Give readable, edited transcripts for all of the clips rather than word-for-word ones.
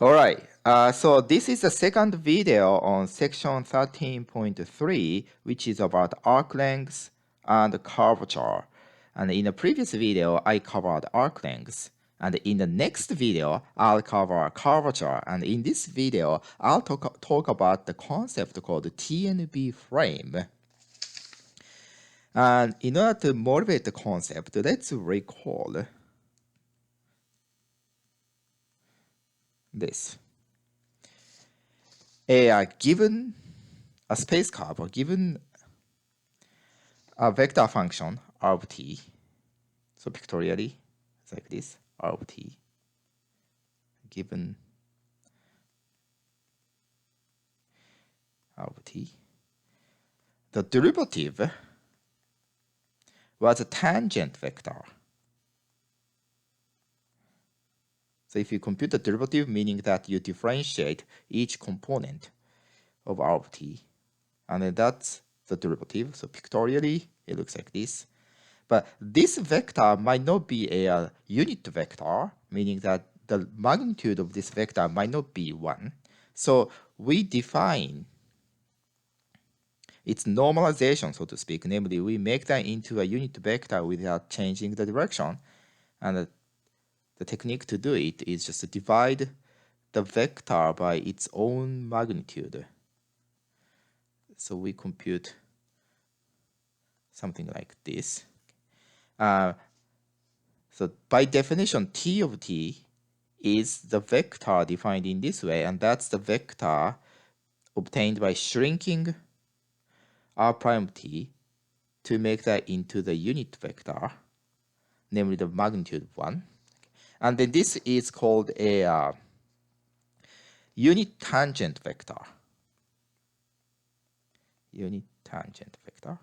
All right, so this is the second video on section 13.3, which is about arc length and curvature. And in the previous video, I covered arc length. And in the next video, I'll cover curvature. And in this video, I'll talk about the concept called TNB-frame. And in order to motivate the concept, let's recall this. Given a space curve, or given a vector function r of t, so pictorially it's like this, r of t, given r of t, the derivative was a tangent vector. So if you compute the derivative, meaning that you differentiate each component of r of t, and then that's the derivative. So pictorially, it looks like this. But this vector might not be a unit vector, meaning that the magnitude of this vector might not be 1. So we define its normalization, so to speak. Namely, we make that into a unit vector without changing the direction. And the technique to do it is just to divide the vector by its own magnitude. So we compute something like this. So by definition, t of t is the vector defined in this way, and that's the vector obtained by shrinking r prime t to make that into the unit vector, namely the magnitude 1. And then this is called a unit tangent vector. Unit tangent vector.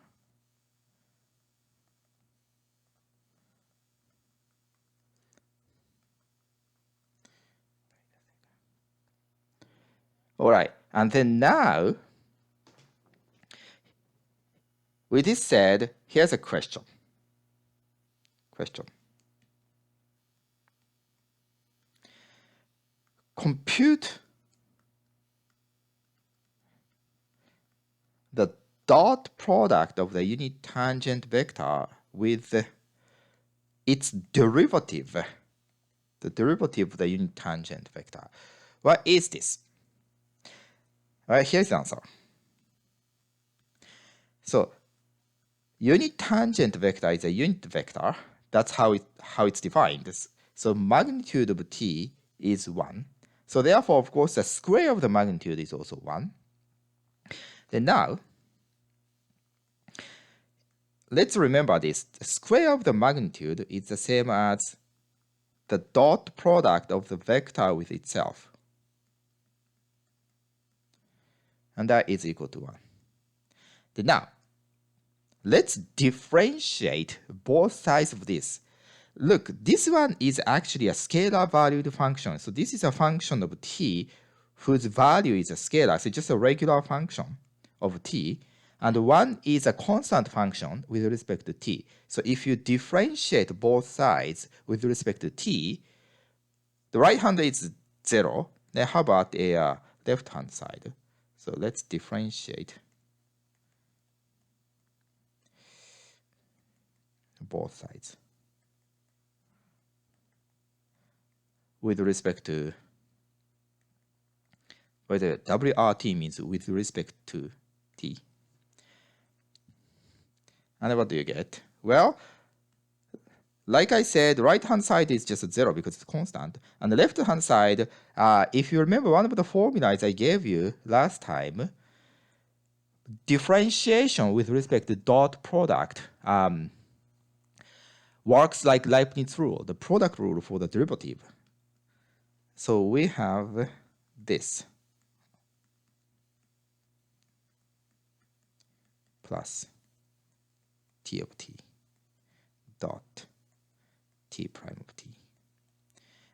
All right, and then now, with this said, here's a question. Compute the dot product of the unit tangent vector with its derivative, the derivative of the unit tangent vector. What is this? All right, here's the answer. So unit tangent vector is a unit vector. That's how it's defined. So magnitude of t is 1. So therefore, of course, the square of the magnitude is also 1. Then now, let's remember this. The square of the magnitude is the same as the dot product of the vector with itself. And that is equal to 1. Then now, let's differentiate both sides of this. Look, this one is actually a scalar valued function. So this is a function of t whose value is a scalar. So just a regular function of t. And one is a constant function with respect to t. So if you differentiate both sides with respect to t, the right hand is 0. Then how about a left hand side? So let's differentiate both sides with respect to, whether WRT means with respect to t. And what do you get? Well, like I said, right hand side is just 0 because it's constant. And the left hand side, if you remember one of the formulas I gave you last time, differentiation with respect to dot product works like Leibniz rule, the product rule for the derivative. So we have this plus t of t dot t prime of t.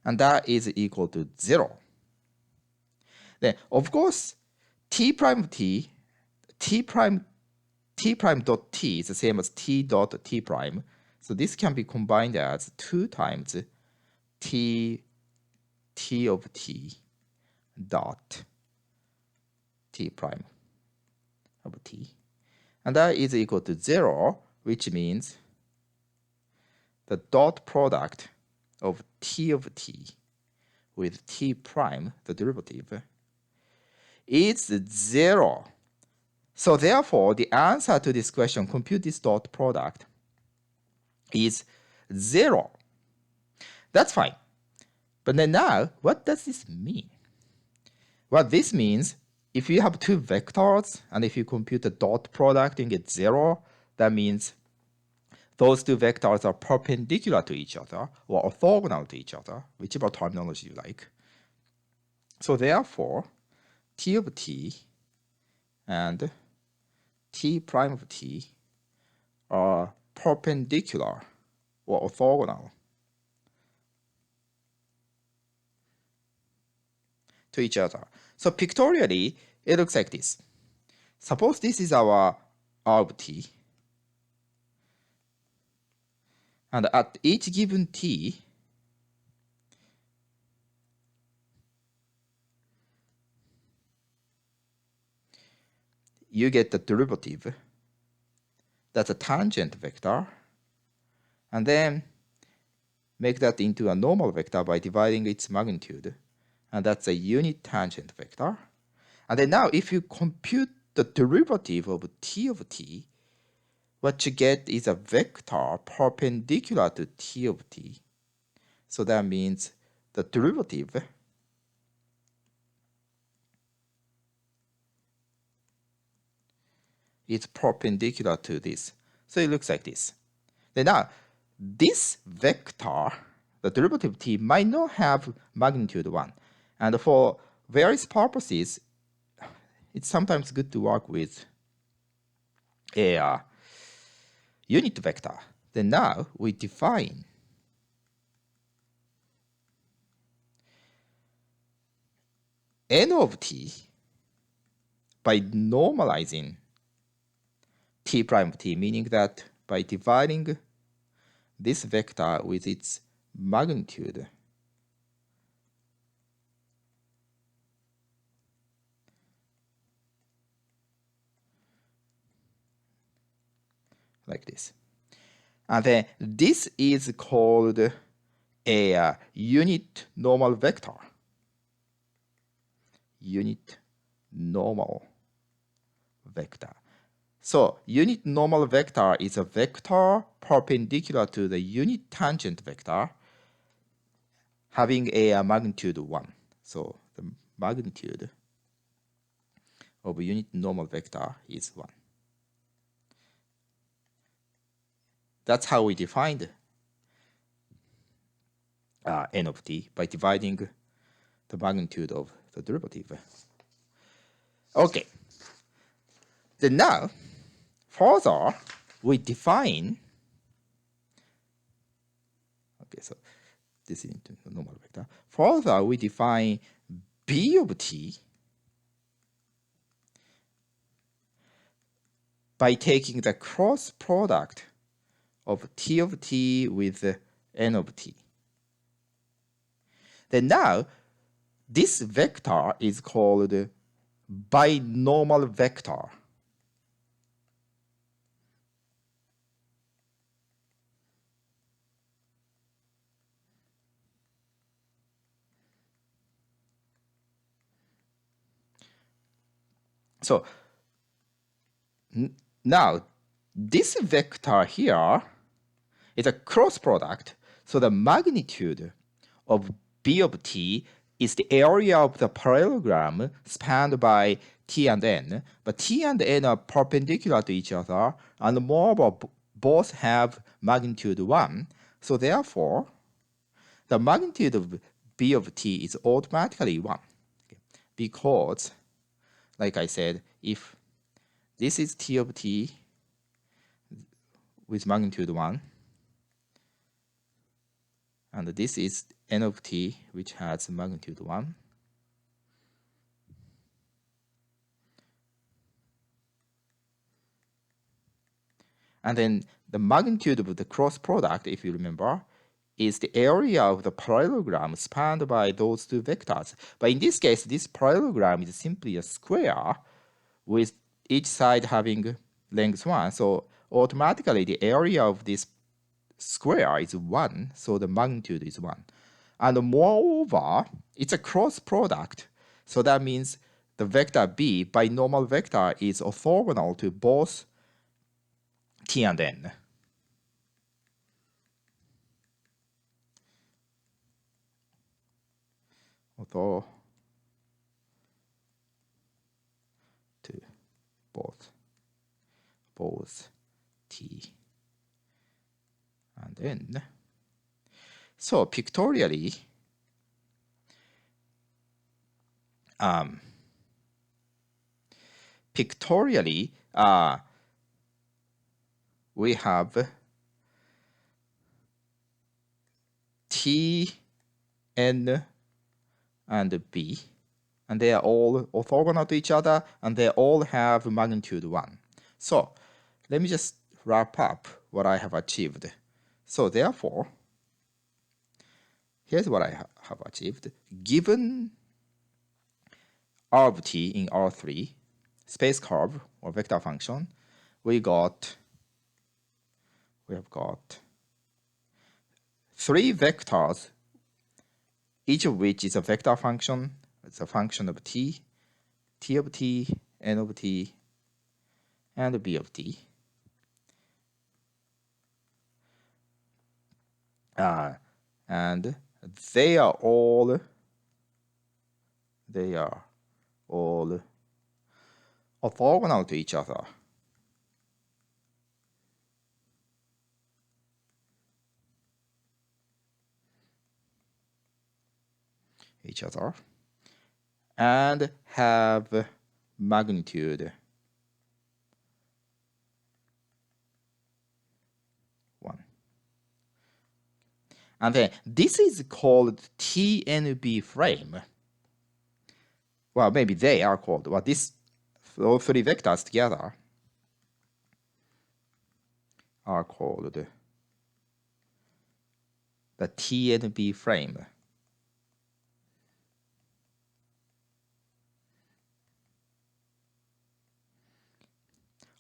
And that is equal to 0. Then, of course, t prime of t prime dot t is the same as t dot t prime. So this can be combined as 2 times t of t dot t prime of t. And that is equal to 0, which means the dot product of t with t prime, the derivative, is 0. So therefore, the answer to this question, compute this dot product, is 0. That's fine. But then now, what does this mean? What this means, if you have two vectors, and if you compute the dot product and get 0, that means those two vectors are perpendicular to each other, or orthogonal to each other, whichever terminology you like. So therefore, t of t and t prime of t are perpendicular or orthogonal to each other. So pictorially, it looks like this. Suppose this is our r of t, and at each given t, you get the derivative. That's a tangent vector, and then make that into a normal vector by dividing its magnitude, and that's a unit tangent vector. And then now if you compute the derivative of t, what you get is a vector perpendicular to t of t. So that means the derivative is perpendicular to this. So it looks like this. Then now, this vector, the derivative t, might not have magnitude 1. And for various purposes, it's sometimes good to work with a unit vector. Then now we define n of t by normalizing t prime of t, meaning that by dividing this vector with its magnitude, like this. And then this is called a unit normal vector. Unit normal vector. So unit normal vector is a vector perpendicular to the unit tangent vector having a magnitude 1. So the magnitude of a unit normal vector is 1. That's how we defined n of t, by dividing the magnitude of the derivative. Okay. Then now, further, we define, okay, so this is into the normal vector. Further, we define b of t by taking the cross product of t of t with n of t. Then now, this vector is called binormal vector. So now this vector here is a cross product. So the magnitude of b of t is the area of the parallelogram spanned by t and n. But t and n are perpendicular to each other, and moreover, both have magnitude 1. So therefore, the magnitude of b of t is automatically 1. Okay. Because, like I said, if this is t of t with magnitude 1, and this is n of t, which has magnitude 1, and then the magnitude of the cross product, if you remember, is the area of the parallelogram spanned by those two vectors. But in this case, this parallelogram is simply a square with each side having length 1. So automatically the area of this square is 1, so the magnitude is 1. And moreover, it's a cross product. So that means the vector B, binomial vector, is orthogonal to both T and N. Ortho to both T and N. So pictorially, we have T, N, and B, and they are all orthogonal to each other, and they all have magnitude 1. So let me just wrap up what I have achieved. So therefore, here's what I have achieved. Given R of T in R3, space curve or vector function, we have got 3 vectors, each of which is a vector function. It's a function of T, T of T, N of T, and B of T. And they are all orthogonal to each other. And have magnitude 1. And then this is called TNB-frame. Well, maybe they are called. Well, those 3 vectors together are called the TNB-frame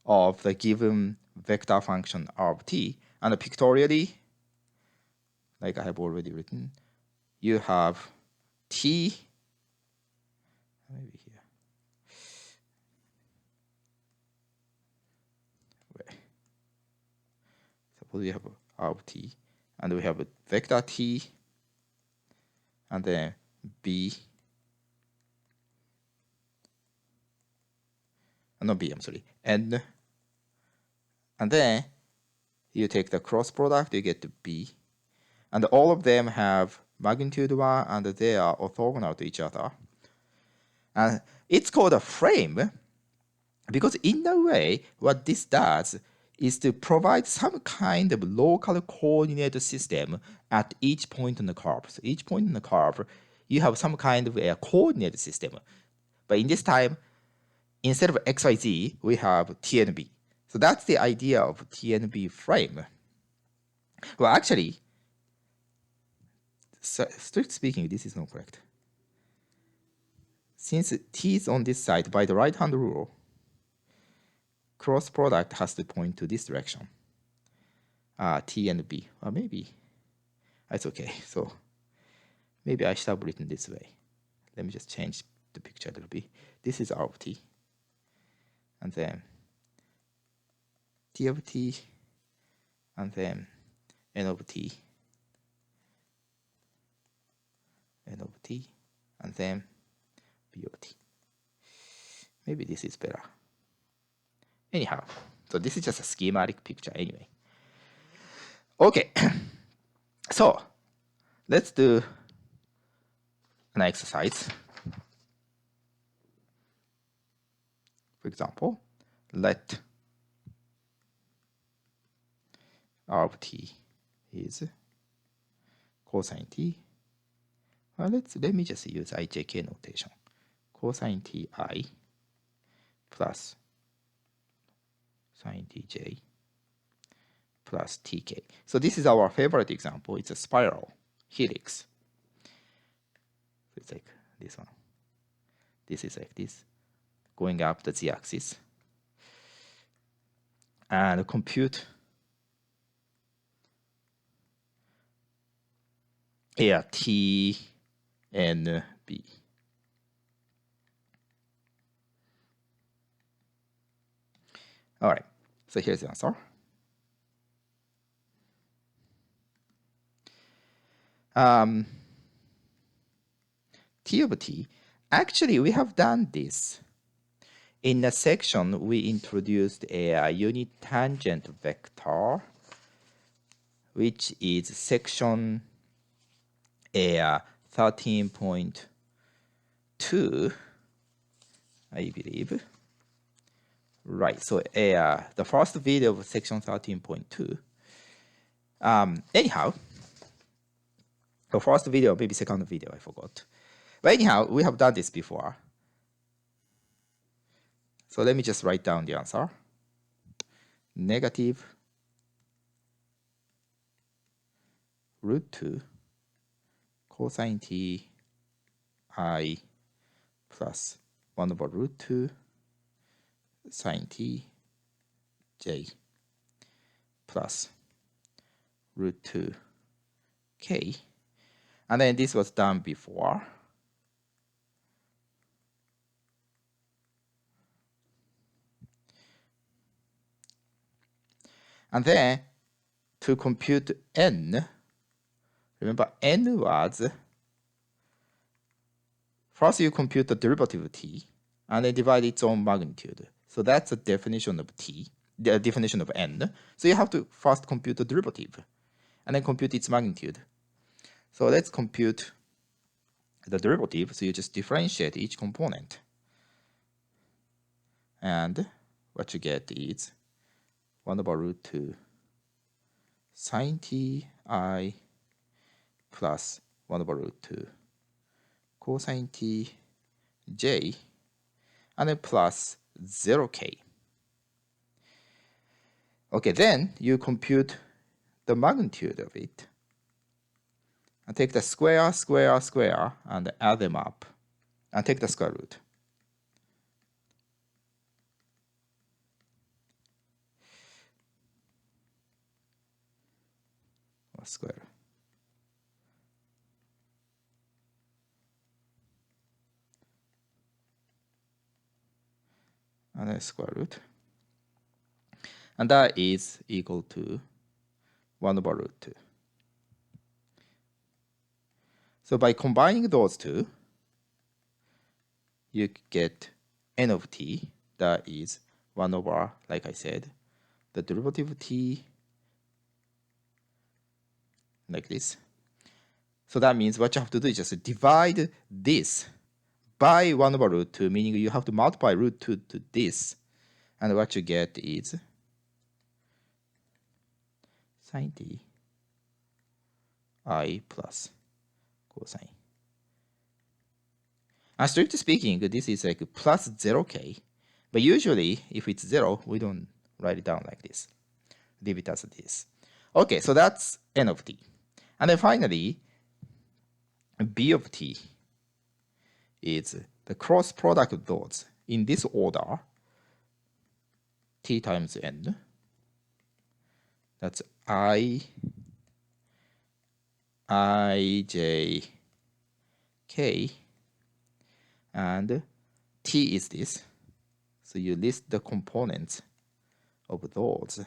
of the given vector function R of T. And pictorially, like I have already written, you have T, maybe here. Wait. Suppose we have R of T, and we have a vector T, and then B, not B, I'm sorry, N, and then you take the cross product, you get to B, and all of them have magnitude 1, and they are orthogonal to each other. And it's called a frame because in a way, what this does is to provide some kind of local coordinate system at each point in the curve. So each point in the curve, you have some kind of a coordinate system. But in this time, instead of XYZ, we have TNB. So that's the idea of TNB frame. Well, actually, strictly speaking, this is not correct. Since T is on this side, by the right-hand rule, cross product has to point to this direction. T and B. Or maybe it's okay. So maybe I should have written this way. Let me just change the picture a little bit. This is R of T. And then T of T, and then N of T, N of T, and then B of T. Maybe this is better. Anyhow, so this is just a schematic picture anyway. Okay, so let's do an exercise. For example, let R of T is cosine T. Let me just use IJK notation. Cosine Ti plus sine Tj plus tk. So this is our favorite example. It's a spiral helix. It's like this one. This is like this, going up the z-axis. And compute TNB. All right, so here's the answer. T of t. Actually, we have done this. In the section, we introduced a unit tangent vector, which is section 13.2, I believe. Right, so the first video of section 13.2. Anyhow, the first video, maybe second video, I forgot. But anyhow, we have done this before. So let me just write down the answer. Negative root 2 cosine t I plus 1 over root 2 sine t j plus root 2 k. And then this was done before. And then to compute n, remember n was, first you compute the derivative of t and then divide its own magnitude. So that's the definition of t, the definition of n. So you have to first compute the derivative and then compute its magnitude. So let's compute the derivative. So you just differentiate each component. And what you get is 1 over root 2 sine t I plus 1 over root 2 cosine t j and then plus 0k. Okay, then you compute the magnitude of it and take the square, square, square and add them up and take the square root. Or square. And then square root. And that is equal to 1 over root 2. So by combining those two, you get n of t, that is 1 over, like I said, the derivative of t, like this. So that means what you have to do is just divide this by 1 over root 2, meaning you have to multiply root 2 to this. And what you get is sine t I plus cosine. And strictly speaking, this is like plus 0k. But usually, if it's 0, we don't write it down like this. Leave it as this. Okay, so that's n of t. And then finally, b of t is the cross product of those in this order, t times n. That's I, j, k, and t is this. So you list the components of those,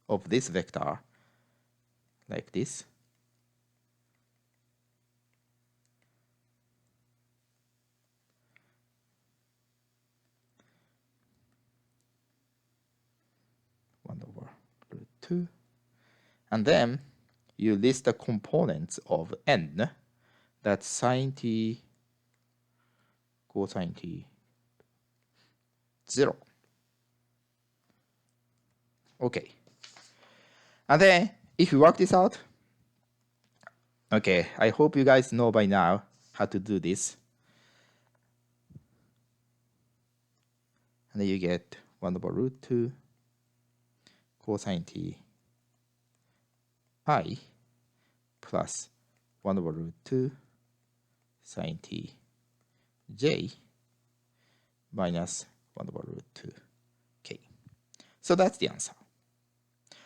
of this vector, like this. Root 2. And then you list the components of n. That's sine t, cosine t, 0. Okay. And then if you work this out, okay, I hope you guys know by now how to do this. And then you get 1 over root 2 cosine t I plus 1 over root 2 sine t j minus 1 over root 2 k. So that's the answer.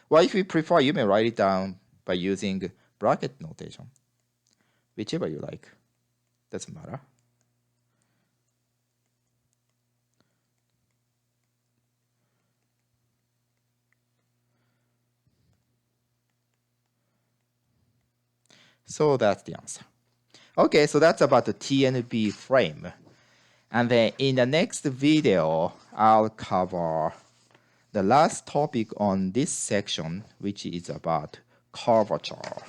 Well, if you prefer, you may write it down by using bracket notation. Whichever you like. Doesn't matter. So that's the answer. Okay, so that's about the TNB frame. And then in the next video, I'll cover the last topic on this section, which is about curvature.